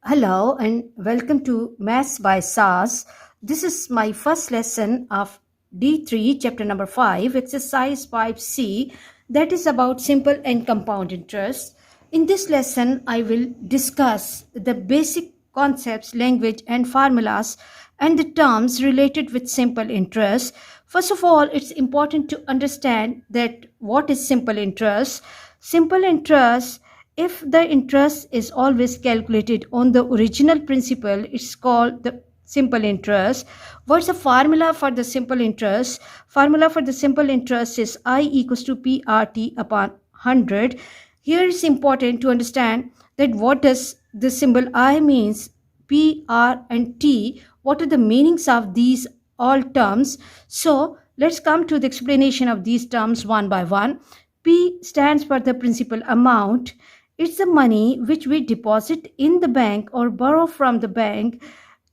Hello and welcome to Maths by SAS. This is my first lesson of D3, chapter number 5, exercise 5C, that is about simple and compound interest. In this lesson, I will discuss the basic concepts, language, and formulas and the terms related with simple interest. First of all, it's important to understand that what is simple interest. Simple interest, if the interest is always calculated on the original principal, it's called the simple interest. What's the formula for the simple interest? Formula for the simple interest is I equals to PRT upon 100. Here it's important to understand that what does the symbol I means, P, R and T, what are the meanings of these all terms. So let's come to the explanation of these terms one by one. P stands for the principal amount. It's the money which we deposit in the bank or borrow from the bank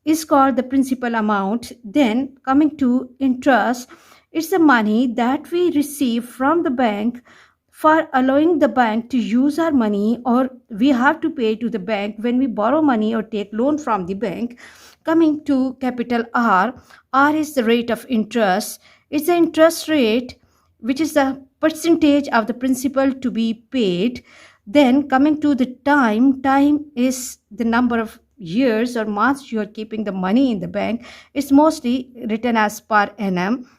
is called the principal amount. Then coming to interest, it's the money that we receive from the bank for allowing the bank to use our money, or we have to pay to the bank when we borrow money or take loan from the bank. Coming to capital R, R is the rate of interest. It's the interest rate which is the percentage of the principal to be paid. Then coming to the time, time is the number of years or months you are keeping the money in the bank. It's mostly written as per annum.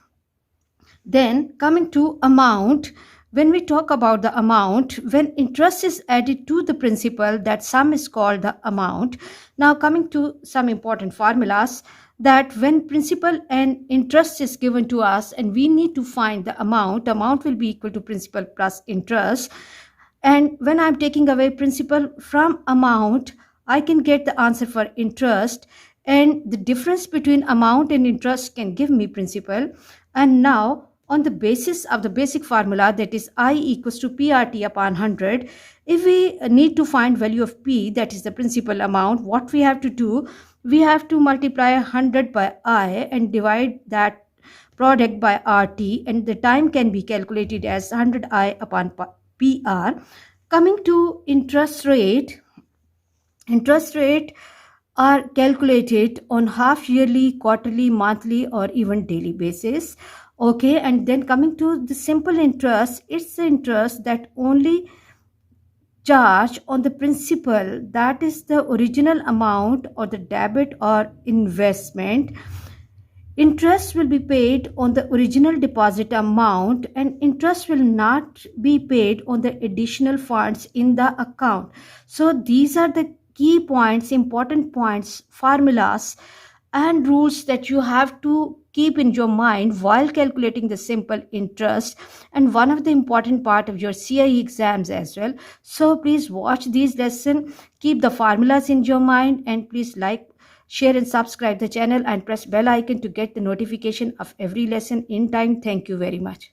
Then coming to amount, when we talk about the amount, when interest is added to the principal, that sum is called the amount. Now coming to some important formulas, that when principal and interest is given to us and we need to find the amount will be equal to principal plus interest. And when I'm taking away principal from amount, I can get the answer for interest, and the difference between amount and interest can give me principal. And now on the basis of the basic formula, that is I equals to PRT upon 100, if we need to find value of P, that is the principal amount, what we have to do, we have to multiply 100 by I and divide that product by RT, and the time can be calculated as 100I upon PR. Coming to interest rate are calculated on half yearly, quarterly, monthly or even daily basis. Okay, and then coming to the simple interest, it's the interest that only charge on the principal, that is the original amount or the debit or investment. Interest will be paid on the original deposit amount, and interest will not be paid on the additional funds in the account. So these are the key points, important points, formulas and rules that you have to keep in your mind while calculating the simple interest, and one of the important part of your CIE exams as well. So please watch these lessons, keep the formulas in your mind, and please like, share and subscribe the channel and press bell icon to get the notification of every lesson in time. Thank you very much.